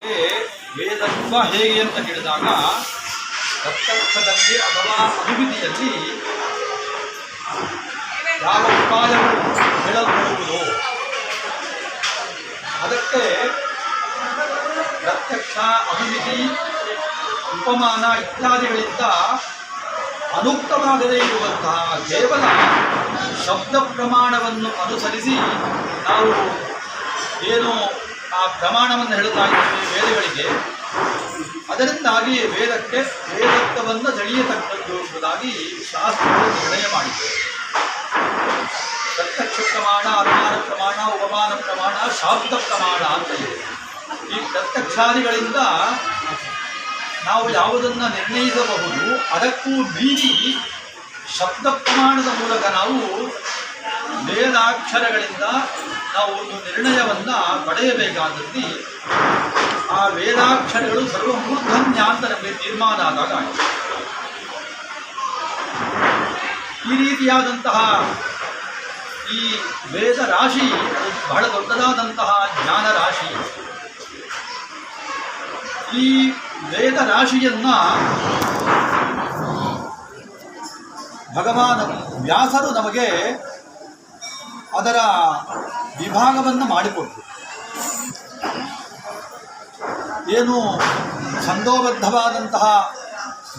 ವೇದತ್ವ ಹೇಗೆ ಅಂತ ಹೇಳಿದಾಗ ಪ್ರತ್ಯಕ್ಷದಲ್ಲಿ ಅಥವಾ ಅನುಭೂತಿಯಲ್ಲಿ ಯಾವ ಉಪಾಯವು ಹೇಳಲ್ಪಡುವುದೋ ಅದಕ್ಕೆ ಪ್ರತ್ಯಕ್ಷ ಅನುಭೂತಿ ಉಪಮಾನ ಇತ್ಯಾದಿಗಳಿಂದ ಅನುಕ್ತವಾಗದೇ ಇರುವಂತಹ ಕೇವಲ ಶಬ್ದ ಪ್ರಮಾಣವನ್ನು ಅನುಸರಿಸಿ ನಾವು ಏನು ಆ ಪ್ರಮಾಣವನ್ನು ಹೇಳುತ್ತಾ ಇದ್ದೇವೆ ವೇದಗಳಿಗೆ, ಅದರಿಂದಾಗಿ ವೇದಕ್ಕೆ ವೇದತ್ವವನ್ನು ತಿಳಿಯತಕ್ಕದ್ದು ಎಂಬುದಾಗಿ ಶಾಸ್ತ್ರಗಳು ನಿರ್ಣಯ ಮಾಡಿದೆ. ಪ್ರತ್ಯಕ್ಷ ಪ್ರಮಾಣ, ಅನುಮಾನ ಪ್ರಮಾಣ, ಉಪಮಾನ ಪ್ರಮಾಣ, ಶಾಬ್ದ ಪ್ರಮಾಣ ಅಂತ ಇದೆ. ಈ ಪ್ರತ್ಯಕ್ಷಾದಿಗಳಿಂದ ನಾವು ಯಾವುದನ್ನು ನಿರ್ಣಯಿಸಬಹುದು, ಅದಕ್ಕೂ ಮೀರಿ ಶಬ್ದ ಪ್ರಮಾಣದ ಮೂಲಕ ನಾವು ವೇದಾಕ್ಷರಗಳಿಂದ ನಾವು ಒಂದು ನಿರ್ಣಯವನ್ನು ಪಡೆಯಬೇಕಾದಲ್ಲಿ ಆ ವೇದಾಕ್ಷರಗಳು ಸರ್ವಮೂರ್ಧನ್ಯ ಅಂತ ನಮಗೆ ತೀರ್ಮಾನ ಆದಾಗ ಈ ರೀತಿಯಾದಂತಹ ಈ ವೇದ ರಾಶಿ ಬಹಳ ದೊಡ್ಡದಾದಂತಹ ಜ್ಞಾನ ರಾಶಿ. ಈ ವೇದ ರಾಶಿಯನ್ನು ಭಗವಾನ್ ವ್ಯಾಸರು ನಮಗೆ ಅದರ ವಿಭಾಗವನ್ನು ಮಾಡಿಕೊಟ್ಟರು. ಏನು ಛಂದೋಬದ್ಧವಾದಂತಹ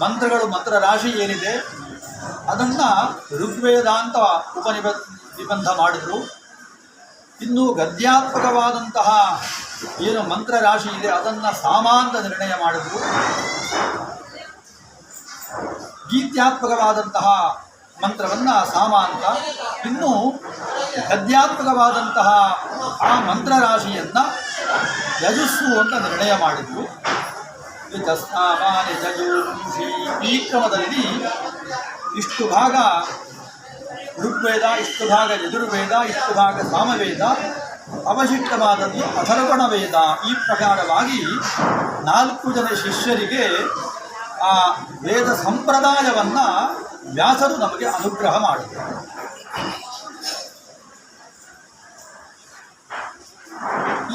ಮಂತ್ರಗಳು, ಮಂತ್ರ ರಾಶಿ ಏನಿದೆ ಅದನ್ನು ಋಗ್ವೇದ ಅಂತ ನಿಬಂಧ ಮಾಡಿದರು. ಇನ್ನು ಗದ್ಯಾತ್ಮಕವಾದಂತಹ ಏನು ಮಂತ್ರ ರಾಶಿ ಇದೆ ಅದನ್ನು ಸಾಮ ಅಂತ ನಿರ್ಣಯ ಮಾಡಿದರು. ಗೀತ್ಯಾತ್ಮಕವಾದಂತಹ ಮಂತ್ರವನ್ನು ಸಾಮ ಅಂತ, ಇನ್ನು ಗದ್ಯಾತ್ಮಕವಾದಂತಹ ಆ ಮಂತ್ರ ರಾಶಿಯನ್ನು ಯಜಸ್ಸು ಅಂತ ನಿರ್ಣಯ ಮಾಡಿದರು. ಈ ಕ್ರಮದಲ್ಲಿ ಇಷ್ಟು ಭಾಗ ಋಗ್ವೇದ, ಇಷ್ಟು ಭಾಗ ಯಜುರ್ವೇದ, ಇಷ್ಟು ಭಾಗ ಸಾಮವೇದ, ಅವಶಿಷ್ಟವಾದದ್ದು ಅಥರ್ವಣ ವೇದ. ಈ ಪ್ರಕಾರವಾಗಿ 4 ಜನ ಶಿಷ್ಯರಿಗೆ ಆ ವೇದ ಸಂಪ್ರದಾಯವನ್ನು ವ್ಯಾಸರು ನಮಗೆ ಅನುಗ್ರಹ ಮಾಡಿದರು.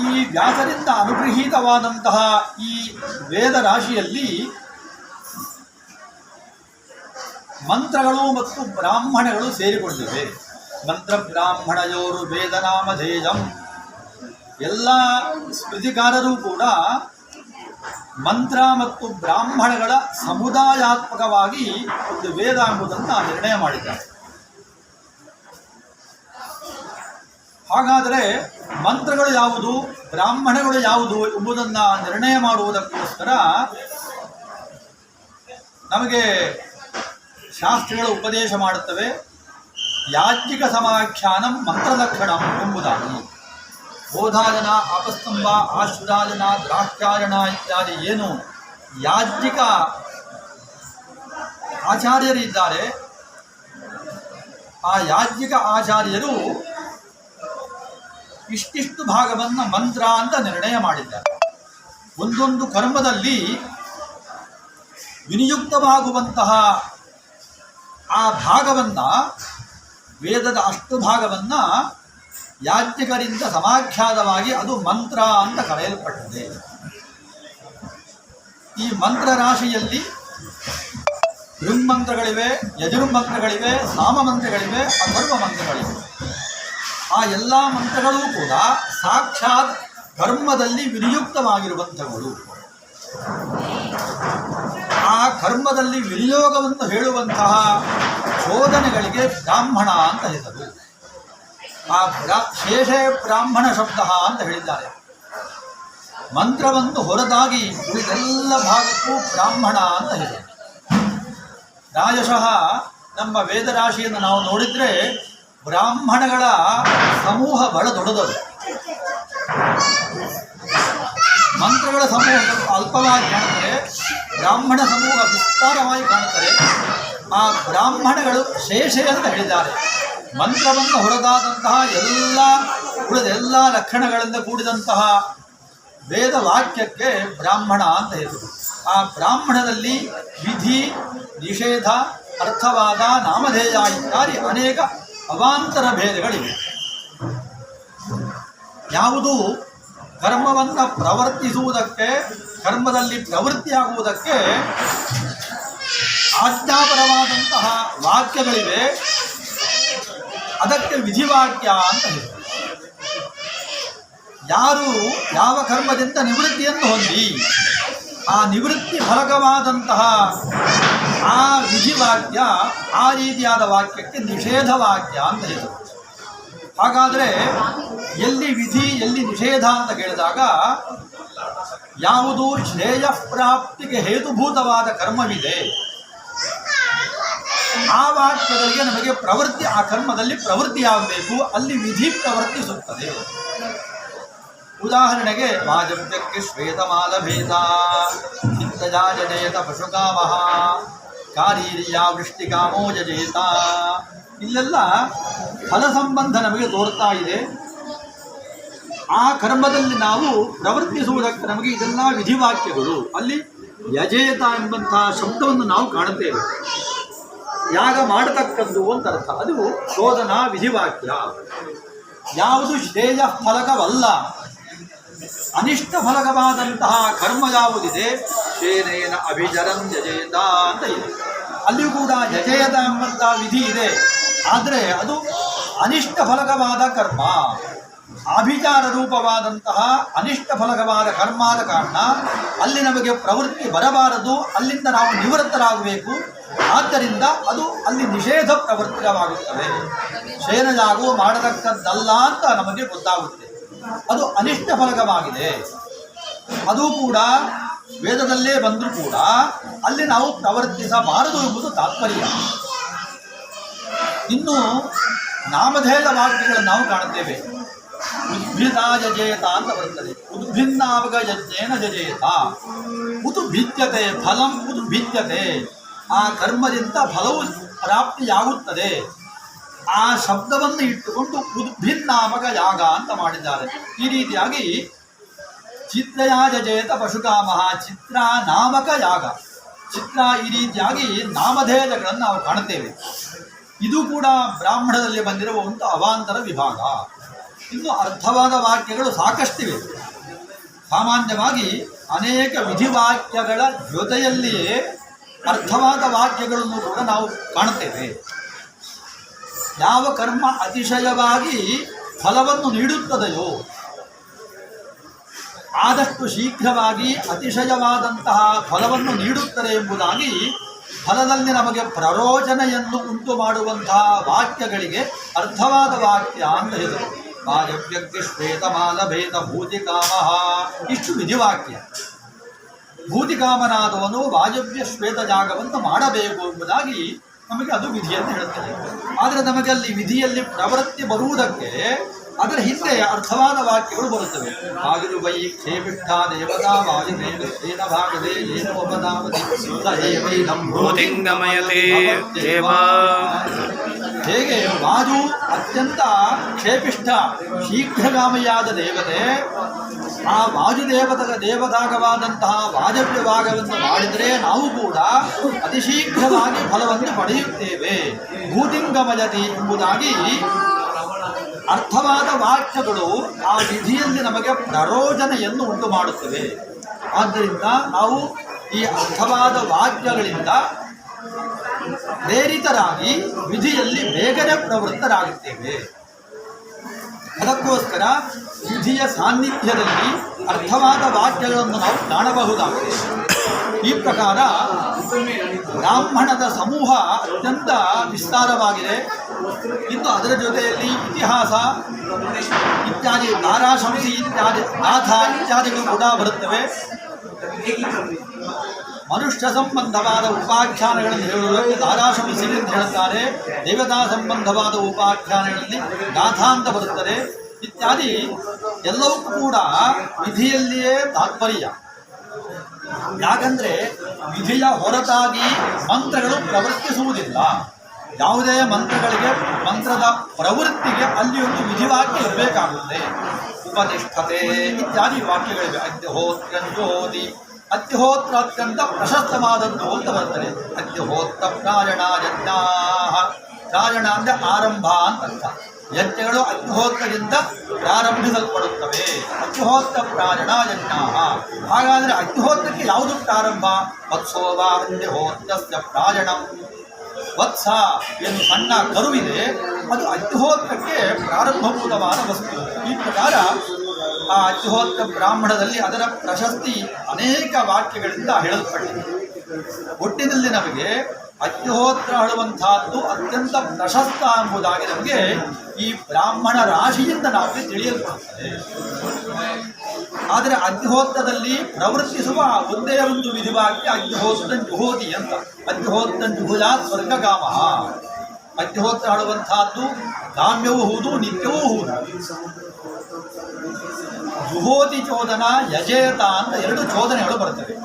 ಈ ವ್ಯಾಸರಿಂದ ಅನುಗೃಹೀತವಾದಂತಹ ಈ ವೇದ ರಾಶಿಯಲ್ಲಿ ಮಂತ್ರಗಳು ಮತ್ತು ಬ್ರಾಹ್ಮಣಗಳು ಸೇರಿಕೊಂಡಿವೆ. ಮಂತ್ರ ಬ್ರಾಹ್ಮಣಯೋರು ವೇದನಾಮಧೇಯಂ. ಎಲ್ಲ ಸ್ಮೃತಿಕಾರರು ಕೂಡ ಮಂತ್ರ ಮತ್ತು ಬ್ರಾಹ್ಮಣಗಳ ಸಮುದಾಯಾತ್ಮಕವಾಗಿ ಒಂದು ವೇದ ಎಂಬುದನ್ನು ನಿರ್ಣಯ ಮಾಡಿದ್ದಾರೆ. ಹಾಗಾದರೆ ಮಂತ್ರಗಳು ಯಾವುದು, ಬ್ರಾಹ್ಮಣಗಳು ಯಾವುದು ಎಂಬುದನ್ನು ನಿರ್ಣಯ ಮಾಡುವುದಕ್ಕೋಸ್ಕರ ನಮಗೆ ಶಾಸ್ತ್ರಗಳು ಉಪದೇಶ ಮಾಡುತ್ತವೆ. ಯಾಜ್ಞಿಕ ಸಮಾಖ್ಯಾನಂ ಮಂತ್ರಲಕ್ಷಣಂ ಎಂಬುದಾಗಿ ಬೋಧಾಯನ, ಅಪಸ್ತಂಭ, ಆಶ್ವರಾಯನ, ದ್ರಾಕ್ಷಾಯಣ ಇತ್ಯಾದಿ ಏನು ಯಾಜ್ಞಿಕ ಆಚಾರ್ಯರಿದ್ದಾರೆ, ಆ ಯಾಜ್ಞಿಕ ಆಚಾರ್ಯರು ಇಷ್ಟಿಷ್ಟು ಭಾಗವನ್ನು ಮಂತ್ರ ಅಂತ ನಿರ್ಣಯ ಮಾಡಿದ್ದಾರೆ. ಒಂದೊಂದು ಕರ್ಮದಲ್ಲಿ ವಿನಿಯುಕ್ತವಾಗುವಂತಹ ಆ ಭಾಗವನ್ನು, ವೇದದ ಅಷ್ಟು ಭಾಗವನ್ನು ಯಾಜ್ಞಿಕರಿಂದ ಸಮಾಖ್ಯಾತವಾಗಿ ಅದು ಮಂತ್ರ ಅಂತ ಕರೆಯಲ್ಪಟ್ಟಿದೆ. ಈ ಮಂತ್ರ ರಾಶಿಯಲ್ಲಿ ಋಗ್ಮಂತ್ರಗಳಿವೆ, ಯಜುರ್ಮಂತ್ರಗಳಿವೆ, ಸಾಮಮಂತ್ರಗಳಿವೆ, ಅಥರ್ವ ಮಂತ್ರಗಳಿವೆ. ಆ ಎಲ್ಲ ಮಂತ್ರಗಳೂ ಕೂಡ ಸಾಕ್ಷಾತ್ ಕರ್ಮದಲ್ಲಿ ವಿನಿಯುಕ್ತವಾಗಿರುವಂಥವುಗಳು. ಆ ಕರ್ಮದಲ್ಲಿ ವಿನಿಯೋಗವನ್ನು ಹೇಳುವಂತಹ ಶೋಧನೆಗಳಿಗೆ ಬ್ರಾಹ್ಮಣ ಅಂತ ಹೆಸರು. ಆ ಶೇಷೇ ಬ್ರಾಹ್ಮಣ ಶಬ್ದ ಅಂತ ಹೇಳಿದ್ದಾರೆ. ಮಂತ್ರವನ್ನು ಹೊರತಾಗಿ ಉಳಿದೆಲ್ಲ ಭಾಗಕ್ಕೂ ಬ್ರಾಹ್ಮಣ ಅಂತ ಹೆಸರು. ಪ್ರಾಯಶಃ ನಮ್ಮ ವೇದರಾಶಿಯನ್ನು ನಾವು ನೋಡಿದರೆ ಬ್ರಾಹ್ಮಣಗಳ ಸಮೂಹ ಬಹಳ ದೊಡ್ಡದದು. ಮಂತ್ರಗಳ ಸಮೂಹ ಅಲ್ಪವಾಗಿ ಕಾಣುತ್ತದೆ, ಬ್ರಾಹ್ಮಣ ಸಮೂಹ ವಿಸ್ತಾರವಾಗಿ ಕಾಣುತ್ತದೆ. ಆ ಬ್ರಾಹ್ಮಣಗಳು ಶೇಷೆ ಅಂತ ಹೇಳಿದ್ದಾರೆ. ಮಂತ್ರವನ್ನು ಹೊರದಾದಂತಹ ಉಳಿದೆಲ್ಲ ಲಕ್ಷಣಗಳಿಂದ ಕೂಡಿದಂತಹ ವೇದ ವಾಕ್ಯಕ್ಕೆ ಬ್ರಾಹ್ಮಣ ಅಂತ ಹೆಸರು. ಆ ಬ್ರಾಹ್ಮಣದಲ್ಲಿ ವಿಧಿ, ನಿಷೇಧ, ಅರ್ಥವಾದ, ನಾಮಧೇಯ ಇತ್ಯಾದಿ ಅನೇಕ ಅವಾಂತರ ಭೇದಗಳಿವೆ. ಯಾವುದು ಕರ್ಮವನ್ನು ಪ್ರವರ್ತಿಸುವುದಕ್ಕೆ, ಕರ್ಮದಲ್ಲಿ ಪ್ರವೃತ್ತಿಯಾಗುವುದಕ್ಕೆ ಆಜ್ಞಾಪರವಾದಂತಹ ವಾಕ್ಯಗಳಿವೆ. ಅದಕ್ಕೆ ವಿಧಿವಾಕ್ಯ ಅಂತ ಹೇಳಿ. ಯಾರು ಯಾವ ಕರ್ಮದಿಂದ ನಿವೃತ್ತಿಯನ್ನು ಹೊಂದಿ ಆ ನಿವೃತ್ತಿ ಫಲಕವಾದಂತಹ ಆ ವಿಧಿವಾಕ್ಯ, ಆ ರೀತಿಯಾದ ವಾಕ್ಯಕ್ಕೆ ನಿಷೇಧ ವಾಕ್ಯ ಅಂತ ಹೇಳಿ. ಹಾಗಾದರೆ ಎಲ್ಲಿ ವಿಧಿ ಎಲ್ಲಿ ನಿಷೇಧ ಅಂತ ಕೇಳಿದಾಗ, ಯಾವುದು ಶ್ರೇಯ ಪ್ರಾಪ್ತಿಗೆ ಹೇತುಭೂತವಾದ ಕರ್ಮವಿದೆ ಆ ವಾಕ್ಯಗಳಿಗೆ ನಮಗೆ ಪ್ರವೃತ್ತಿ, ಆ ಕರ್ಮದಲ್ಲಿ ಪ್ರವೃತ್ತಿಯಾಗಬೇಕು, ಅಲ್ಲಿ ವಿಧಿ ಪ್ರವರ್ತಿಸುತ್ತದೆ. ಉದಾಹರಣೆಗೆ ವಾಜವ್ಯಕ್ಕೆ ಶ್ವೇತಮಾಲಭೇದ ಚಿತ್ತಜಾಯಜೇತ ಪಶುಕಾಮಃ ಕಾರೀರ್ಯ ವೃಷ್ಟಿಕಾಮೋ ಜಜೇತ. ಇಲ್ಲೆಲ್ಲ ಫಲ ಸಂಬಂಧ ನಮಗೆ ತೋರ್ತಾ ಇದೆ. ಆ ಕರ್ಮದಲ್ಲಿ ನಾವು ಪ್ರವರ್ತಿಸುವುದಕ್ಕೆ ನಮಗೆ ಇದೆಲ್ಲ ವಿಧಿವಾಕ್ಯಗಳು. ಅಲ್ಲಿ ಯಜೇತ ಎಂಬಂತಹ ಶಬ್ದವನ್ನು ನಾವು ಕಾಣುತ್ತೇವೆ. ಯಾಗ ಮಾಡತಕ್ಕದ್ದು ಅಂತ ಅರ್ಥ. ಅದು ಶೋಧನಾ ವಿಧಿವಾಕ್ಯ. ಯಾವುದು ಶ್ರೇಯ ಫಲಕವಲ್ಲ, ಅನಿಷ್ಟ ಫಲಕವಾದಂತಹ ಕರ್ಮ ಯಾವುದಿದೆ, ಶೇನೇನ ಅಭಿಜರಂ ಯಜೇತ ಅಂತ ಇದೆ. ಅಲ್ಲಿಯೂ ಕೂಡ ಯಜೇತ ಎಂಬಂತಹ ವಿಧಿ ಇದೆ. ಆದರೆ ಅದು ಅನಿಷ್ಟ ಫಲಕವಾದ ಕರ್ಮ, ಅಭಿಚಾರ ರೂಪವಾದಂತಹ ಅನಿಷ್ಟ ಫಲಕವಾದ ಕರ್ಮಾದ ಕಾರಣ ಅಲ್ಲಿ ನಮಗೆ ಪ್ರವೃತ್ತಿ ಬರಬಾರದು, ಅಲ್ಲಿಂದ ನಾವು ನಿವೃತ್ತರಾಗಬೇಕು. ಆದ್ದರಿಂದ ಅದು ಅಲ್ಲಿ ನಿಷೇಧ ಪ್ರವೃತ್ತಿಯಾಗುತ್ತವೆ. ಶೇನಯಾಗು ಮಾಡತಕ್ಕದ್ದಲ್ಲ ಅಂತ ನಮಗೆ ಗೊತ್ತಾಗುತ್ತೆ. ಅದು ಅನಿಷ್ಟ ಫಲಕವಾಗಿದೆ. ಅದು ಕೂಡ ವೇದದಲ್ಲೇ ಬಂದರೂ ಕೂಡ ಅಲ್ಲಿ ನಾವು ಪ್ರವರ್ತಿಸಬಾರದು ಎಂಬುದು ತಾತ್ಪರ್ಯ. ಇನ್ನು ನಾಮಧೇಯ ವಾಕ್ಯಗಳನ್ನು ನಾವು ಕಾಣುತ್ತೇವೆ. ಉದ್ಭಿದ ಜಜೇತ ಅಂತ ಬರುತ್ತದೆ. ಉದ್ಭಿನ್ನಾವಗ ಯಜ್ಞೇನ ಜಜೇತ. ಉದು ಭಿದ್ಯತೆ ಫಲಂ, ಉದು ಭಿದ್ಯತೆ, ಆ ಕರ್ಮದಿಂದ ಫಲವು ಪ್ರಾಪ್ತಿಯಾಗುತ್ತದೆ. ಆ ಶಬ್ದವನ್ನು ಇಟ್ಟುಕೊಂಡು ಉದ್ಭಿನ್ನಾಮಕ ಯಾಗ ಅಂತ ಮಾಡಿದ್ದಾರೆ. ಈ ರೀತಿಯಾಗಿ ಚಿತ್ರಯಾಜೇತ ಪಶುಕಾಮಃ, ಚಿತ್ರ ನಾಮಕ ಯಾಗ, ಚಿತ್ರ, ಈ ರೀತಿಯಾಗಿ ನಾಮಧೇಯಗಳನ್ನು ನಾವು ಕಾಣುತ್ತೇವೆ. ಇದು ಕೂಡ ಬ್ರಾಹ್ಮಣದಲ್ಲಿ ಬಂದಿರುವ ಒಂದು ಅವಾಂತರ ವಿಭಾಗ. ಇನ್ನು ಅರ್ಥವಾದ ವಾಕ್ಯಗಳು ಸಾಕಷ್ಟಿವೆ. ಸಾಮಾನ್ಯವಾಗಿ ಅನೇಕ ವಿಧಿವಾಕ್ಯಗಳ ಜೊತೆಯಲ್ಲಿಯೇ ಅರ್ಥವಾದ ವಾಕ್ಯಗಳನ್ನು ಕೂಡ ನಾವು ಕಾಣುತ್ತೇವೆ. ಯಾವ ಕರ್ಮ ಅತಿಶಯವಾಗಿ ಫಲವನ್ನು ನೀಡುತ್ತದೆಯೋ ಆದಷ್ಟು ಶೀಘ್ರವಾಗಿ ಅತಿಶಯವಾದಂತಹ ಫಲವನ್ನು ನೀಡುತ್ತದೆ ಎಂಬುದಾಗಿ ಫಲದಲ್ಲಿ ನಮಗೆ ಪ್ರರೋಚನೆಯನ್ನು ಉಂಟು ಮಾಡುವಂತಹ ವಾಕ್ಯಗಳಿಗೆ ಅರ್ಥವಾದ ವಾಕ್ಯ ಅಂತ ಹೇಳಿದರು. ವಾಯವ್ಯಕ್ಕೆ ಶ್ವೇತಮಾಲಭೇದ ಭೂತಿಕಾಮಃ, ಇಷ್ಟು ವಿಧಿವಾಕ್ಯ. ಭೂತಿಕಾಮನಾದವನು ವಾಯವ್ಯ ಶ್ವೇತ ಜಾಗವನ್ನು ಮಾಡಬೇಕು ಎಂಬುದಾಗಿ ನಮಗೆ ಅದು ವಿಧಿಯನ್ನು ಹೇಳುತ್ತದೆ. ಆದರೆ ನಮಗೆ ಅಲ್ಲಿ ವಿಧಿಯಲ್ಲಿ ಪ್ರವೃತ್ತಿ ಬರುವುದಕ್ಕೆ ಅದರ ಹಿಂದೆ ಅರ್ಥವಾದ ವಾಕ್ಯಗಳು ಬರುತ್ತವೆ. ಆಗಿರು ವೈ ಕ್ಷೇಪಿಷ್ಠ ದೇವತಾ ವಾಯುದೇವ ಏನ ಭಾಗದೇ ಏನ ಒಬ್ಬದಾವತಿ ಹೇಗೆ ವಾಯು ಅತ್ಯಂತ ಕ್ಷೇಪಿಷ್ಠ ಶೀಘ್ರಗಾಮಿಯಾದ ದೇವತೆ, ಆ ದೇವತಾಗವಾದಂತಹ ವಾಜವ್ಯ ಭಾಗವನ್ನು ಮಾಡಿದರೆ ನಾವು ಕೂಡ ಅತಿ ಶೀಘ್ರವಾಗಿ ಫಲವನ್ನು ಪಡೆಯುತ್ತೇವೆ. ಭೂತಿಂಗಮಯತಿ ಎಂಬುದಾಗಿ ಅರ್ಥವಾದ ವಾಕ್ಯಗಳು ಆ ವಿಧಿಯಲ್ಲಿ ನಮಗೆ ಪ್ರರೋಚನೆಯನ್ನು ಉಂಟು ಮಾಡುತ್ತವೆ. ಆದ್ದರಿಂದ ನಾವು ಈ ಅರ್ಥವಾದ ವಾಕ್ಯಗಳಿಂದ ಪ್ರೇರಿತರಾಗಿ ವಿಧಿಯಲ್ಲಿ ಬೇಗನೆ ಪ್ರವೃತ್ತರಾಗುತ್ತೇವೆ. ಅದಕ್ಕೋಸ್ಕರ ವಿಧಿಯ ಸಾನ್ನಿಧ್ಯದಲ್ಲಿ ಅರ್ಥವಾದ ವಾಕ್ಯಗಳನ್ನು ನಾವು ಕಾಣಬಹುದಾಗಿದೆ. ಈ ಪ್ರಕಾರ ಬ್ರಾಹ್ಮಣದ ಸಮೂಹ ಅತ್ಯಂತ ವಿಸ್ತಾರವಾಗಿದೆ. ಇನ್ನು ಅದರ ಜೊತೆಯಲ್ಲಿ ಇತಿಹಾಸ ಇತ್ಯಾದಿ, ದಾರಾಶಂಸಿ ಇತ್ಯಾದಿ, ಗಾಥಾ ಇತ್ಯಾದಿಗಳು ಕೂಡ ಬರುತ್ತವೆ. ಮನುಷ್ಯ ಸಂಬಂಧವಾದ ಉಪಾಖ್ಯಾನಗಳನ್ನು ಹೇಳುವುದಕ್ಕೆ ದಾರಾಶಂಸಿ ಎಂದು ಹೇಳುತ್ತಾರೆ. ದೇವತಾ ಸಂಬಂಧವಾದ ಉಪಾಖ್ಯಾನಗಳಲ್ಲಿ ಗಾಥಾ ಅಂತ ಬರುತ್ತದೆ. ಇತ್ಯಾದಿ ಎಲ್ಲವಕ್ಕೂ ಕೂಡ ವಿಧಿಯಲ್ಲಿಯೇ ತಾತ್ಪರ್ಯ. ಯಾಕಂದರೆ ವಿಧಿಯ ಹೊರತಾಗಿ ಮಂತ್ರಗಳು ಪ್ರವರ್ತಿಸುವುದಿಲ್ಲ. ಯಾವುದೇ ಮಂತ್ರಗಳಿಗೆ, ಮಂತ್ರದ ಪ್ರವೃತ್ತಿಗೆ ಅಲ್ಲಿ ಒಂದು ವಿಧಿವಾಕ್ಯ ಇರಬೇಕಾಗುತ್ತೆ. ಉಪನಿಷ್ಠತೆ ಇತ್ಯಾದಿ ವಾಕ್ಯಗಳಿವೆ. ಅತ್ಯಹೋತ್ರಂಜೋತಿ, ಅತ್ಯಹೋತ್ರ ಅತ್ಯಂತ ಪ್ರಶಸ್ತವಾದದ್ದು ಅಂತ ಬರ್ತದೆ. ಅತ್ಯಹೋತ್ರ ಪ್ರಾಯಣ ಯಜ್ಞ, ಪ್ರಾಯಣ ಅಂದರೆ ಆರಂಭ ಅಂತ ಅರ್ಥ. ಯಜ್ಞಗಳು ಅಗ್ನಿಹೋತ್ರದಿಂದ ಪ್ರಾರಂಭಿಸಲ್ಪಡುತ್ತವೆ. ಅಗ್ನಿಹೋತ್ರ ಪ್ರಾರಣ ಯಜ್ಞ. ಹಾಗಾದರೆ ಅಗ್ನಿಹೋತ್ರಕ್ಕೆ ಯಾವುದು ಪ್ರಾರಂಭ? ವತ್ಸೋವ ಅಗ್ನಿಹೋತ್ರಸ್ಯ ಪ್ರಾರಣಂ. ವತ್ಸ ಏನು ಸಣ್ಣ ಕರುವಿದೆ, ಅದು ಅಗ್ನಿಹೋತ್ರಕ್ಕೆ ಪ್ರಾರಂಭಭೂತವಾದ ವಸ್ತು. ಈ ಪ್ರಕಾರ ಆ ಅಗ್ನಿಹೋತ್ರ ಬ್ರಾಹ್ಮಣದಲ್ಲಿ ಅದರ ಪ್ರಶಸ್ತಿ ಅನೇಕ ವಾಕ್ಯಗಳಿಂದ ಹೇಳಲ್ಪಟ್ಟಿದೆ. ಒಟ್ಟಿನಲ್ಲಿ ನಮಗೆ ಅಗ್ನಿಹೋತ್ರ ಹೇಳುವಂತಹದ್ದು ಅತ್ಯಂತ ಪ್ರಶಸ್ತ ಎಂಬುದಾಗಿ ನಮಗೆ ಈ ಬ್ರಾಹ್ಮಣ ರಾಶಿಯಿಂದ ನಮಗೆ ತಿಳಿಯಲ್ಪಡುತ್ತದೆ. ಆದರೆ ಅಗ್ನಿಹೋತ್ರದಲ್ಲಿ ಪ್ರವರ್ತಿಸುವ ಒಂದೇ ಒಂದು ವಿಧಿವಾಕ್ಯ ಅಗ್ನಿಹೋತ್ರ ಜುಹೋತಿ ಅಂತ. ಅಗ್ನಿಹೋತ್ರ ಜುಹುಜಾತ್ ಸ್ವರ್ಗಕಾಮ. ಅಗ್ನಿಹೋತ್ರ ಹೇಳುವಂತಹದ್ದು ಕಾಮ್ಯವೂ ಹೌದು, ನಿತ್ಯವೂ ಹೌದು. ಜುಹೋತಿ ಚೋದನ, ಯಜೇತ ಅಂತ ಎರಡು ಚೋದನೆಗಳು ಬರ್ತವೆ.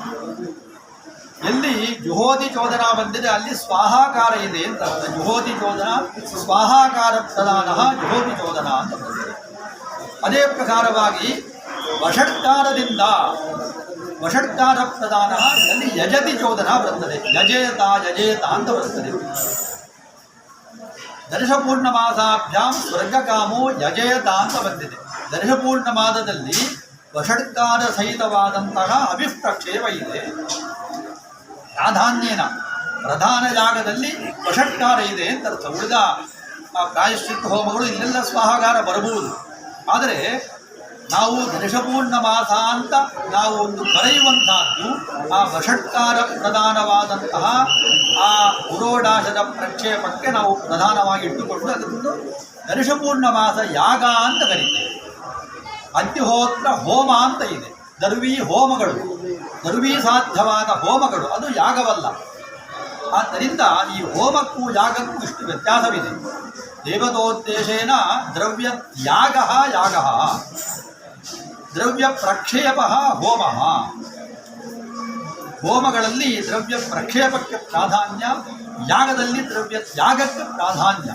ಎಲ್ಲಿ ಜುಹೋತಿ ಚೋದನ ಬಂದಿದೆ ಅಲ್ಲಿ ಸ್ವಾಹಾಕಾರ ಇದೆ ಅಂತ. ಜುಹೋತಿ ಚೋದನ ಸ್ವಾಹಾಕಾರ ಪ್ರಧಾನ, ಜುಹೋತಿ ಚೋದನ ಅಂತ ಬರ್ತದೆ. ಅದೇ ಪ್ರಕಾರವಾಗಿ ವಷಟ್ಕಾರದಿಂದ ವಷಟ್ಕಾರ ಪ್ರಧಾನ ಅಲ್ಲಿ ಯಜತಿ ಚೋದನ ಬರ್ತದೆ. ಯಜೇತ ಯಜೇತ ಅಂತ ಬರ್ತದೆ. ದರ್ಶಪೂರ್ಣಮಾಸಾಭ್ಯಾಂ ಸ್ವರ್ಗಕಾಮೋ ಯಜೇತ ಅಂತ ಬಂದಿದೆ. ದರ್ಶಪೂರ್ಣಮಾದದಲ್ಲಿ ವಷಟ್ಕಾರ ಸಹಿತವಾದಂತಹ ಅಭಿಪ್ರಕ್ಷೇಪ ಇದೆ. ಪ್ರಾಧಾನ್ಯನ ಪ್ರಧಾನ ಜಾಗದಲ್ಲಿ ವಷಟ್ಕಾರ ಇದೆ ಅಂತ ಅರ್ಥ. ಉಳಿದ ಪ್ರಾಯಶ್ಚಿತ್ತ ಹೋಮಗಳು ಇಲ್ಲೆಲ್ಲ ಸ್ವಾಹಾಕಾರ ಬರಬಹುದು. ಆದರೆ ನಾವು ದರ್ಶಪೂರ್ಣ ಮಾಸ ಅಂತ ನಾವು ಒಂದು ಕರೆಯುವಂತಹದ್ದು ಆ ವಷಟ್ಕಾರ ಪ್ರಧಾನವಾದಂತಹ ಆ ಪುರೋಡಾಶದ ಪ್ರಕ್ಷೇಪಕ್ಕೆ ನಾವು ಪ್ರಧಾನವಾಗಿ ಇಟ್ಟುಕೊಂಡು ಅದನ್ನು ದರ್ಶಪೂರ್ಣ ಮಾಸ ಯಾಗ ಅಂತ ಕರೀತೇವೆ. ಅಗ್ನಿಹೋತ್ರ ಹೋಮ ಅಂತ ಇದೆ. ದರ್ವಿ ಹೋಮಗಳು, ದರ್ವಿ ಸಾಧ್ಯವಾದ ಹೋಮಗಳು, ಅದು ಯಾಗವಲ್ಲ. ಆದ್ದರಿಂದ ಈ ಹೋಮಕ್ಕೂ ಯಾಗಕ್ಕೂ ಇಷ್ಟು ವ್ಯತ್ಯಾಸವಿದೆ. ದೇವತೋದ್ದೇಶೇನ ದ್ರವ್ಯ ಯಾಗ ಯಾಗ, ದ್ರವ್ಯ ಪ್ರಕ್ಷೇಪ ಹೋಮ. ಹೋಮಗಳಲ್ಲಿ ದ್ರವ್ಯ ಪ್ರಕ್ಷೇಪಕ್ಕೆ ಪ್ರಾಧಾನ್ಯ, ಯಾಗದಲ್ಲಿ ದ್ರವ್ಯ ತ್ಯಾಗಕ್ಕೆ ಪ್ರಾಧಾನ್ಯ.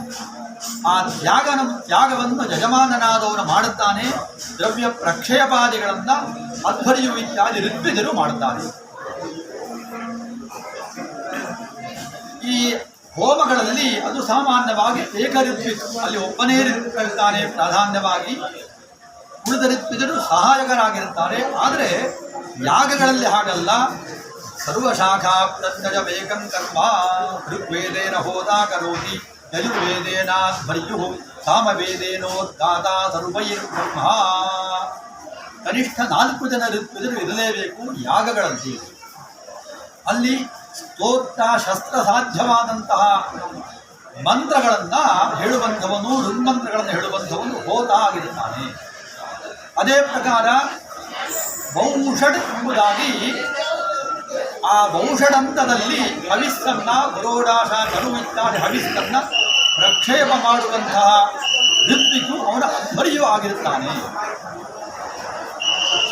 ಆ ತ್ಯಾಗವನ್ನು ಯಜಮಾನನಾದವನು ಮಾಡುತ್ತಾನೆ. ದ್ರವ್ಯ ಪ್ರಕ್ಷೇಪಾದಿಗಳನ್ನು ಅಧ್ವರ್ಯು ಇತ್ಯಾದಿ ಋತ್ವಿಜರು ಮಾಡುತ್ತಾರೆ. ಈ ಹೋಮಗಳಲ್ಲಿ ಅದು ಸಾಮಾನ್ಯವಾಗಿ ಏಕಋತ್ವಿಜ, ಅಲ್ಲಿ ಒಬ್ಬನೇ ಋತ್ವಿರ್ತಾನೆ ಪ್ರಾಧಾನ್ಯವಾಗಿ, ಉಳಿದ ಋತ್ವಿಜರು ಸಹಾಯಕರಾಗಿರುತ್ತಾರೆ. ಆದರೆ ಯಾಗಗಳಲ್ಲಿ ಹಾಗಲ್ಲ. ಸರ್ವಶಾಖಾ ಪ್ರತ್ಯಯವೇಕಂ ಕರ್ಮ ಋಗ್ವೇದೇನ ಹೋದಾ ಕರೋತಿ ಯಜುರ್ವೇದೇನಾಧ್ವರ್ಯು ಸಾಮವೇದೇನೋದ್ಗಾತ ಸರ್ವೈರ್ಬ್ರಹ್ಮ. ಕನಿಷ್ಠ 4 ಜನ ಋತ್ವಿಜರು ಇರಲೇಬೇಕು ಯಾಗಗಳಲ್ಲಿ. ಅಲ್ಲಿ ಸ್ತೋತ್ರ ಶಸ್ತ್ರ ಸಾಧ್ಯವಾದಂತಹ ಮಂತ್ರಗಳನ್ನು ಹೇಳುವಂಥವನು, ಋನ್ಮಂತ್ರಗಳನ್ನು ಹೇಳುವಂಥವನು ಹೋತ ಆಗಿರುತ್ತಾನೆ. ಅದೇ ಪ್ರಕಾರ ಬಹುಷಡ್ ಎಂಬುದಾಗಿ ಆ ಬಹುಷಡಂತದಲ್ಲಿ ಹವಿಸ್ಸನ್ನ, ಪುರೋಡಾಶ, ಕರು ಇತ್ಯಾದಿ ಹವಿಸ್ಸನ್ನ ಪ್ರಕ್ಷೇಪ ಮಾಡುವಂತಹ ಋತ್ವಿಕು ಅವನ ಅಧ್ವರ್ಯೂ ಆಗಿರುತ್ತಾನೆ.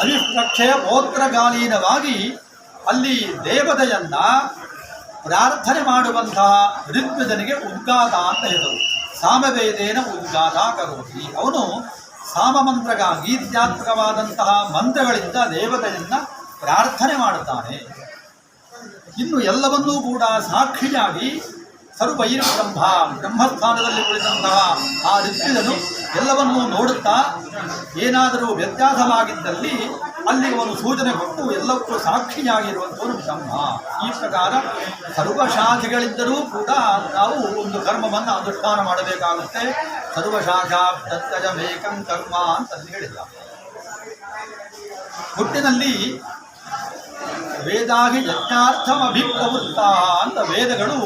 ಹವಿಷ್ಪ್ರಕ್ಷೇಪೋತ್ರಕಾಲೀನವಾಗಿ ಅಲ್ಲಿ ದೇವತೆಯನ್ನ ಪ್ರಾರ್ಥನೆ ಮಾಡುವಂತಹ ಋತ್ವಿಜನಿಗೆ ಉದ್ಗಾತ ಅಂತ ಹೇಳಿದರು. ಸಾಮವೇದೇನ ಉದ್ಗಾತ ಕರೋತಿ. ಅವನು ಸಾಮಮಂತ್ರಗ ಗೀತ್ಯಾತ್ಮಕವಾದಂತಹ ಮಂತ್ರಗಳಿಂದ ದೇವತೆಯನ್ನ ಪ್ರಾರ್ಥನೆ ಮಾಡುತ್ತಾನೆ. ಇನ್ನು ಎಲ್ಲವನ್ನೂ ಕೂಡ ಸಾಕ್ಷಿಯಾಗಿ ಸರ್ವೈರ್ ಬ್ರಹ್ಮ, ಬ್ರಹ್ಮಸ್ಥಾನದಲ್ಲಿ ಕುಳಿತಂತಹ ಆ ಋತ್ವಿಜನು ಎಲ್ಲವನ್ನೂ ನೋಡುತ್ತಾ ಏನಾದರೂ ವ್ಯತ್ಯಾಸವಾಗಿದ್ದಲ್ಲಿ ಅಲ್ಲಿ ಅವನು ಸೂಚನೆ ಕೊಟ್ಟು ಎಲ್ಲಕ್ಕೂ ಸಾಕ್ಷಿಯಾಗಿರುವಂಥವನು ಬ್ರಹ್ಮ. ಈ ಪ್ರಕಾರ ಸರ್ವಶಾಖೆಗಳಿದ್ದರೂ ಕೂಡ ನಾವು ಒಂದು ಕರ್ಮವನ್ನು ಅನುಷ್ಠಾನ ಮಾಡಬೇಕಾಗುತ್ತೆ. ಸರ್ವಶಾಖಾ ಪ್ರತ್ಯಯಮೇಕಂ ಕರ್ಮ ಅಂತ ಹೇಳಿದ. ಹುಟ್ಟಿನಲ್ಲಿ ವೇದಾಗಿ ಯಜ್ಞಾರ್ಥಂ ಅಭಿಪ್ರವೃತ್ತ ಅಂತ ವೇದಗಳು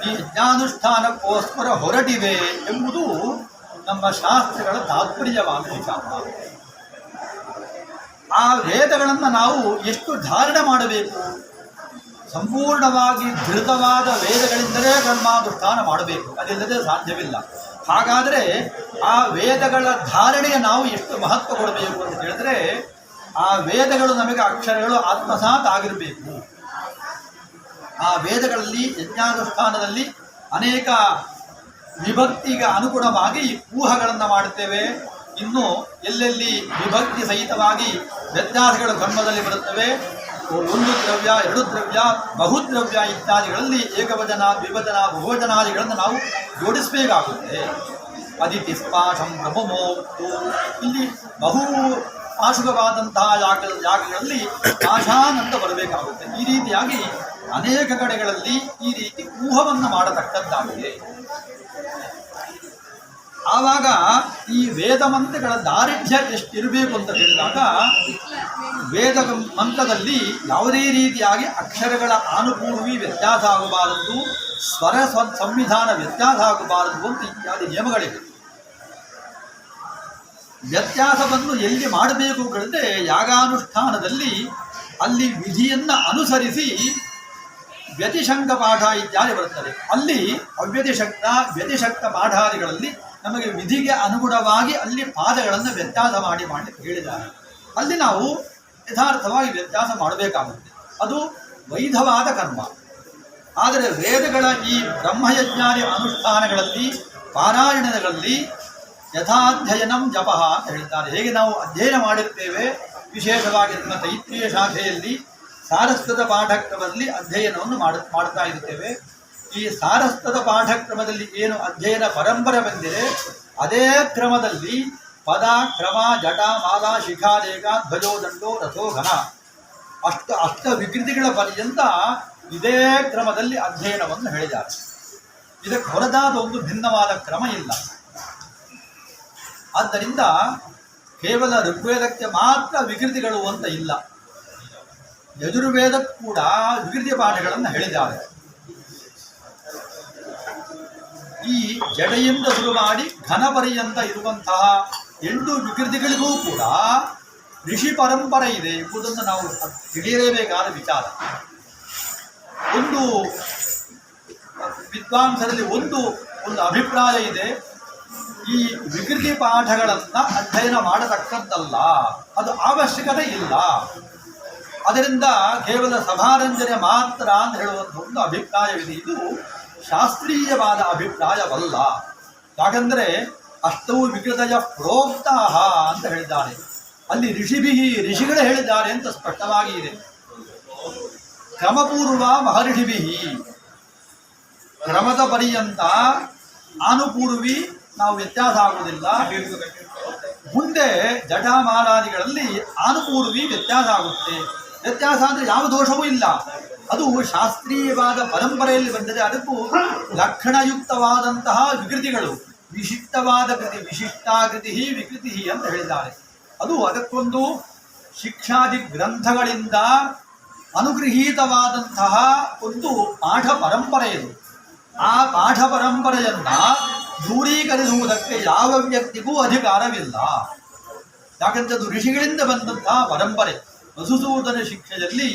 ಈ ಯಜ್ಞಾನುಷ್ಠಾನಕ್ಕೋಸ್ಕರ ಹೊರಟಿವೆ ಎಂಬುದು ನಮ್ಮ ಶಾಸ್ತ್ರಗಳ ತಾತ್ಪರ್ಯವಾದ ವಿಚಾರ. ಆ ವೇದಗಳನ್ನು ನಾವು ಎಷ್ಟು ಧಾರಣೆ ಮಾಡಬೇಕು? ಸಂಪೂರ್ಣವಾಗಿ ಧೃತವಾದ ವೇದಗಳಿಂದಲೇ ಕರ್ಮಾನುಷ್ಠಾನ ಮಾಡಬೇಕು, ಅದಿಲ್ಲದೆ ಸಾಧ್ಯವಿಲ್ಲ. ಹಾಗಾದರೆ ಆ ವೇದಗಳ ಧಾರಣೆಯ ನಾವು ಎಷ್ಟು ಮಹತ್ವ ಕೊಡಬೇಕು ಅಂತ ಹೇಳಿದ್ರೆ, ಆ ವೇದಗಳು ನಮಗೆ ಅಕ್ಷರಗಳು ಆತ್ಮಸಾತ್ ಆಗಿರಬೇಕು. ಆ ವೇದಗಳಲ್ಲಿ ಯಜ್ಞಾನುಷ್ಠಾನದಲ್ಲಿ ಅನೇಕ ವಿಭಕ್ತಿಗೆ ಅನುಗುಣವಾಗಿ ಊಹಗಳನ್ನು ಮಾಡುತ್ತೇವೆ. ಇನ್ನು ಎಲ್ಲೆಲ್ಲಿ ವಿಭಕ್ತಿ ಸಹಿತವಾಗಿ ವ್ಯತ್ಯಾಸಗಳು ಕರ್ಮದಲ್ಲಿ ಬರುತ್ತವೆ, 1 ದ್ರವ್ಯ 2 ದ್ರವ್ಯ ಬಹುದ್ರವ್ಯ ಇತ್ಯಾದಿಗಳಲ್ಲಿ ಏಕವಚನ ದ್ವಿವಚನ ಬಹುವಚನಾದಿಗಳನ್ನು ನಾವು ಜೋಡಿಸಬೇಕಾಗುತ್ತೆ. ಅದಿತಿಸ್ಪಾಶಂ ಪ್ರಭುಮೋಕ್ತು. ಇಲ್ಲಿ ಬಹು ಪಾಶುಕವಾದಂತಹ ಜಾಗಗಳಲ್ಲಿ ಪಾಶಾನ್ ಅಂತ ಬರಬೇಕಾಗುತ್ತೆ. ಈ ರೀತಿಯಾಗಿ ಅನೇಕ ಕಡೆಗಳಲ್ಲಿ ಈ ರೀತಿ ಊಹವನ್ನು ಮಾಡತಕ್ಕದ್ದಾಗಿದೆ. ಆವಾಗ ಈ ವೇದ ಮಂತ್ರಗಳ ದಾರಿಢ್ಯ ಎಷ್ಟಿರಬೇಕು ಅಂತ ಹೇಳಿದಾಗ, ವೇದ ಮಂತ್ರದಲ್ಲಿ ಯಾವುದೇ ರೀತಿಯಾಗಿ ಅಕ್ಷರಗಳ ಆನುಪೂರ್ವಿ ವ್ಯತ್ಯಾಸ ಆಗಬಾರದು, ಸ್ವರ ಸಂವಿಧಾನ ವ್ಯತ್ಯಾಸ ಆಗಬಾರದು ಅಂತ ಇತ್ಯಾದಿ ನಿಯಮಗಳಿವೆ. ವ್ಯತ್ಯಾಸವನ್ನು ಎಲ್ಲಿ ಮಾಡಬೇಕು ಹೇಳಿದ್ರೆ ಯಾಗಾನುಷ್ಠಾನದಲ್ಲಿ ಅಲ್ಲಿ ವಿಧಿಯನ್ನು ಅನುಸರಿಸಿ ವ್ಯತಿಶಂಕ ಪಾಠ ಇತ್ಯಾದಿ ಬರುತ್ತದೆ. ಅಲ್ಲಿ ಅವ್ಯತಿಶಕ್ತ ವ್ಯತಿಶಕ್ತ ಪಾಠಾದಿಗಳಲ್ಲಿ ನಮಗೆ ವಿಧಿಗೆ ಅನುಗುಣವಾಗಿ ಅಲ್ಲಿ ಪಾದಗಳನ್ನು ವ್ಯತ್ಯಾಸ ಮಾಡಿ ಹೇಳಿದ್ದಾರೆ. ಅಲ್ಲಿ ನಾವು ಯಥಾರ್ಥವಾಗಿ ವ್ಯತ್ಯಾಸ ಮಾಡಬೇಕಾಗುತ್ತೆ. ಅದು ವೈಧವಾದ ಕರ್ಮ. ಆದರೆ ವೇದಗಳ ಈ ಬ್ರಹ್ಮಯಜ್ಞಾನಿ ಅನುಷ್ಠಾನಗಳಲ್ಲಿ ಪಾರಾಯಣಗಳಲ್ಲಿ ಯಥಾಧ್ಯಯನಂ ಜಪಃ ಅಂತ ಹೇಳಿದ್ದಾರೆ. ಹೇಗೆ ನಾವು ಅಧ್ಯಯನ ಮಾಡಿರ್ತೇವೆ, ವಿಶೇಷವಾಗಿ ನಮ್ಮ ತೈತ್ರೀಯ ಶಾಖೆಯಲ್ಲಿ ಸಾರಸ್ವತ ಪಾಠಕ್ರಮದಲ್ಲಿ ಅಧ್ಯಯನವನ್ನು ಮಾಡ್ತಾ ಇರ್ತೇವೆ. ಈ ಸಾರಸ್ವತ ಪಾಠಕ್ರಮದಲ್ಲಿ ಏನು ಅಧ್ಯಯನ ಪರಂಪರೆ ಬಂದಿದೆ, ಅದೇ ಕ್ರಮದಲ್ಲಿ ಪದ, ಕ್ರಮ, ಜಟ, ಮಾಲ, ಶಿಖಾ, ರೇಖ, ಧ್ವಜೋ, ದಂಡೋ, ರಥೋ, ಘನ ಅಷ್ಟ ವಿಕೃತಿಗಳ ಪರ್ಯಂತ ಇದೇ ಕ್ರಮದಲ್ಲಿ ಅಧ್ಯಯನವನ್ನು ಹೇಳಿದ್ದಾರೆ. ಇದಕ್ಕೆ ಹೊರತಾದ ಒಂದು ಭಿನ್ನವಾದ ಕ್ರಮ ಇಲ್ಲ. ಆದ್ದರಿಂದ ಕೇವಲ ಋಗ್ವೇದಕ್ಕೆ ಮಾತ್ರ ವಿಕೃತಿಗಳು ಅಂತ ಇಲ್ಲ, ಯಜುರ್ವೇದಕ್ಕೂ ಕೂಡ ವಿಕೃತಿ ಪಾಠಗಳನ್ನು ಹೇಳಿದ್ದಾರೆ. ಈ ಜಡೆಯಿಂದ ಶುರು ಮಾಡಿ ಘನ ಪರ್ಯಂತ ಇರುವಂತಹ 8 ವಿಕೃತಿಗಳಿಗೂ ಕೂಡ ಋಷಿ ಪರಂಪರೆ ಇದೆ ಎಂಬುದನ್ನು ನಾವು ತಿಳಿಯಲೇಬೇಕಾದ ವಿಚಾರ. ಒಂದು ವಿದ್ವಾಂಸರಲ್ಲಿ ಒಂದು ಅಭಿಪ್ರಾಯ ಇದೆ, ಈ ವಿಕೃತಿ ಪಾಠಗಳನ್ನು ಅಧ್ಯಯನ ಮಾಡತಕ್ಕದ್ದಲ್ಲ, ಅದು ಅವಶ್ಯಕತೆ ಇಲ್ಲ, ಅದರಿಂದ ಕೇವಲ ಸಭಾರಂಜನೆ ಮಾತ್ರ ಅಂತ ಹೇಳುವಂಥ ಒಂದು ಅಭಿಪ್ರಾಯವಿದೆ. ಇದು ಶಾಸ್ತ್ರೀಯವಾದ ಅಭಿಪ್ರಾಯವಲ್ಲ. ಯಾಕಂದರೆ ಅಷ್ಟವು ವಿಕೃತಯ ಪ್ರೋಕ್ತಾಹ ಅಂತ ಹೇಳಿದ್ದಾರೆ. ಅಲ್ಲಿ ಋಷಿಗಳೇ ಹೇಳಿದ್ದಾರೆ ಅಂತ ಸ್ಪಷ್ಟವಾಗಿ ಇದೆ. ಕ್ರಮಪೂರ್ವ ಮಹರ್ಷಿಭಿ, ಕ್ರಮದ ಪರ್ಯಂತ ಆನುಪೂರ್ವಿ ನಾವು ವ್ಯತ್ಯಾಸ ಆಗುವುದಿಲ್ಲ. ಮುಂದೆ ಜಟಾಮಾಲಾದಿಗಳಲ್ಲಿ ಆನುಪೂರ್ವಿ ವ್ಯತ್ಯಾಸ ಆಗುತ್ತೆ. ವ್ಯತ್ಯಾಸ ಅಂದರೆ ಯಾವ ದೋಷವೂ ಇಲ್ಲ, ಅದು ಶಾಸ್ತ್ರೀಯವಾದ ಪರಂಪರೆಯಲ್ಲಿ ಬಂದರೆ ಅದಕ್ಕೂ ಲಕ್ಷಣಯುಕ್ತವಾದಂತಹ ವಿಕೃತಿಗಳು, ವಿಶಿಷ್ಟವಾದ ಕೃತಿ, ವಿಶಿಷ್ಟಾಕೃತಿ ವಿಕೃತಿ ಅಂತ ಹೇಳಿದ್ದಾರೆ. ಅದು ಅದಕ್ಕೊಂದು ಶಿಕ್ಷಾದಿ ಗ್ರಂಥಗಳಿಂದ ಅನುಗೃಹೀತವಾದಂತಹ ಒಂದು ಪಾಠ ಪರಂಪರೆ ಇದು. ಆ ಪಾಠ ಪರಂಪರೆಯನ್ನು ದೂರೀಕರಿಸುವುದಕ್ಕೆ ಯಾವ ವ್ಯಕ್ತಿಗೂ ಅಧಿಕಾರವಿಲ್ಲ. ಯಾಕಂದರೆ ಅದು ಋಷಿಗಳಿಂದ ಬಂದಂತಹ ಪರಂಪರೆ. ಮಧುಸೂದನ ಶಿಕ್ಷೆಯಲ್ಲಿ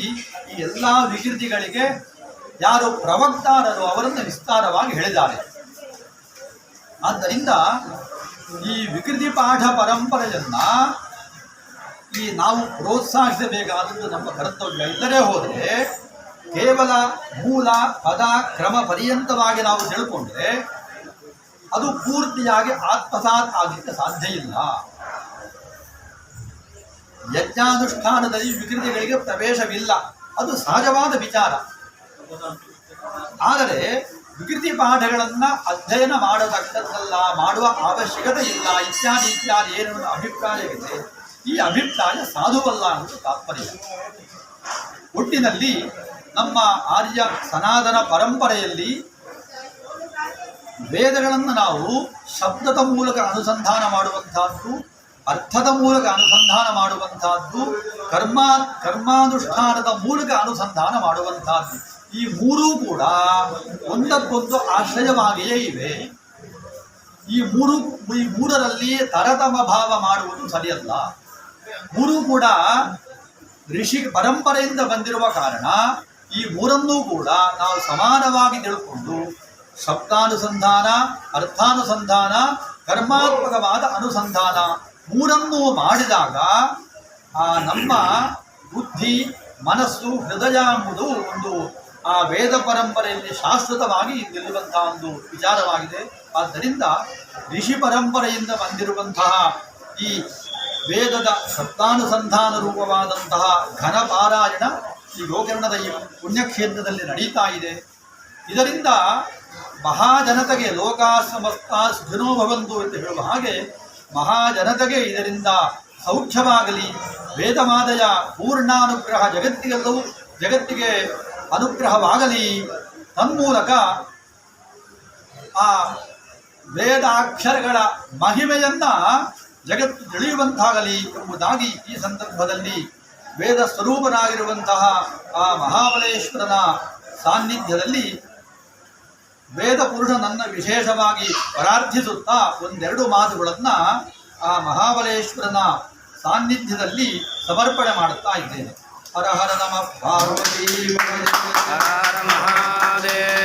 ಈ ಎಲ್ಲ ವಿಕೃತಿಗಳಿಗೆ ಯಾರು ಪ್ರವಕ್ತಾರರು ಅವರನ್ನು ವಿಸ್ತಾರವಾಗಿ ಹೇಳಿದ್ದಾರೆ. ಆದ್ದರಿಂದ ಈ ವಿಕೃತಿ ಪಾಠ ಪರಂಪರೆಯನ್ನ ನಾವು ಪ್ರೋತ್ಸಾಹಿಸಬೇಕಾದದ್ದು ನಮ್ಮ ಕರ್ತವ್ಯ. ಇಲ್ಲದೇ ಹೋದರೆ ಕೇವಲ ಮೂಲ ಪದ ಕ್ರಮ ಪರ್ಯಂತವಾಗಿ ನಾವು ತಿಳ್ಕೊಂಡ್ರೆ ಅದು ಪೂರ್ತಿಯಾಗಿ ಆತ್ಮಸಾತ್ ಆಗಲಿಕ್ಕೆ ಸಾಧ್ಯ ಇಲ್ಲ. ಯಜ್ಞಾನುಷ್ಠಾನದಲ್ಲಿ ವಿಕೃತಿಗಳಿಗೆ ಪ್ರವೇಶವಿಲ್ಲ, ಅದು ಸಹಜವಾದ ವಿಚಾರ. ಆದರೆ ವಿಕೃತಿ ಪಾಠಗಳನ್ನು ಅಧ್ಯಯನ ಮಾಡತಕ್ಕದ್ದಲ್ಲ, ಮಾಡುವ ಅವಶ್ಯಕತೆ ಇಲ್ಲ, ಇತ್ಯಾದಿ ಏನು ಅಭಿಪ್ರಾಯವಿದೆ. ಈ ಅಭಿಪ್ರಾಯ ಸಾಧುವಲ್ಲ ಅನ್ನೋದು ತಾತ್ಪರ್ಯ. ಒಟ್ಟಿನಲ್ಲಿ ನಮ್ಮ ಆರ್ಯ ಸನಾತನ ಪರಂಪರೆಯಲ್ಲಿ ವೇದಗಳನ್ನು ನಾವು ಶಬ್ದದ ಮೂಲಕ ಅನುಸಂಧಾನ ಮಾಡುವಂತಹದ್ದು, ಅರ್ಥದ ಮೂಲಕ ಅನುಸಂಧಾನ ಮಾಡುವಂತಹದ್ದು, ಕರ್ಮಾನುಷ್ಠಾನದ ಮೂಲಕ ಅನುಸಂಧಾನ ಮಾಡುವಂತಹದ್ದು. ಈ ಮೂರೂ ಕೂಡ ಒಂದಕ್ಕೊಂದು ಆಶ್ರಯವಾಗಿಯೇ ಇವೆ. ಈ ಮೂರರಲ್ಲಿ ತರತಮ ಭಾವ ಮಾಡುವುದು ಸರಿಯಲ್ಲ. ಮೂರೂ ಕೂಡ ಋಷಿ ಪರಂಪರೆಯಿಂದ ಬಂದಿರುವ ಕಾರಣ ಈ ಮೂರನ್ನೂ ಕೂಡ ನಾವು ಸಮಾನವಾಗಿ ತಿಳ್ಕೊಂಡು ಶಬ್ದಾನುಸಂಧಾನ, ಅರ್ಥಾನುಸಂಧಾನ, ಕರ್ಮಾತ್ಮಕವಾದ ಅನುಸಂಧಾನ ಮೂರನ್ನೂ ಮಾಡಿದಾಗ ನಮ್ಮ ಬುದ್ಧಿ, ಮನಸ್ಸು, ಹೃದಯ ಎಂಬುದು ಒಂದು ಆ ವೇದ ಪರಂಪರೆಯಲ್ಲಿ ಶಾಶ್ವತವಾಗಿ ನಿಲ್ಲುವಂತಹ ಒಂದು ವಿಚಾರವಾಗಿದೆ. ಆದ್ದರಿಂದ ಋಷಿ ಪರಂಪರೆಯಿಂದ ಬಂದಿರುವಂತಹ ಈ ವೇದದ ಶಬ್ದಾನುಸಂಧಾನ ರೂಪವಾದಂತಹ ಘನಪಾರಾಯಣ ಈ ಗೋಕರ್ಣದ ಈ ಪುಣ್ಯಕ್ಷೇತ್ರದಲ್ಲಿ ನಡೀತಾ ಇದೆ. ಇದರಿಂದ ಮಹಾಜನತೆಗೆ ಲೋಕಾಸಮಸ್ತಾಸ್ ಜನೋ ಭವಂತು ಅಂತ ಹೇಳುವ ಹಾಗೆ ಮಹಾಜನತೆಗೆ ಇದರಿಂದ ಸೌಖ್ಯವಾಗಲಿ, ವೇದಮಾದಯ ಪೂರ್ಣಾನುಗ್ರಹ ಜಗತ್ತಿಗೆ ಅನುಗ್ರಹವಾಗಲಿ, ತನ್ಮೂಲಕ ಆ ವೇದಾಕ್ಷರಗಳ ಮಹಿಮೆಯನ್ನ ಜಗತ್ತು ತಿಳಿಯುವಂತಾಗಲಿ ಎಂಬುದಾಗಿ ಈ ಸಂದರ್ಭದಲ್ಲಿ ವೇದ ಸ್ವರೂಪನಾಗಿರುವಂತಹ ಆ ಮಹಾಬಲೇಶ್ವರನ ಸಾನ್ನಿಧ್ಯದಲ್ಲಿ ವೇದ ಪುರುಷನನ್ನು ವಿಶೇಷವಾಗಿ ಪ್ರಾರ್ಥಿಸುತ್ತಾ ಒಂದೆರಡು ಮಾತುಗಳನ್ನ ಆ ಮಹಾಬಲೇಶ್ವರನ ಸಾನ್ನಿಧ್ಯದಲ್ಲಿ ಸಮರ್ಪಣೆ ಮಾಡುತ್ತಾ ಇದ್ದೇನೆ. ಹರ ಹರ ನಮಃ ಪಾರ್ವತೀ ಹರ ಮಹಾದೇವ.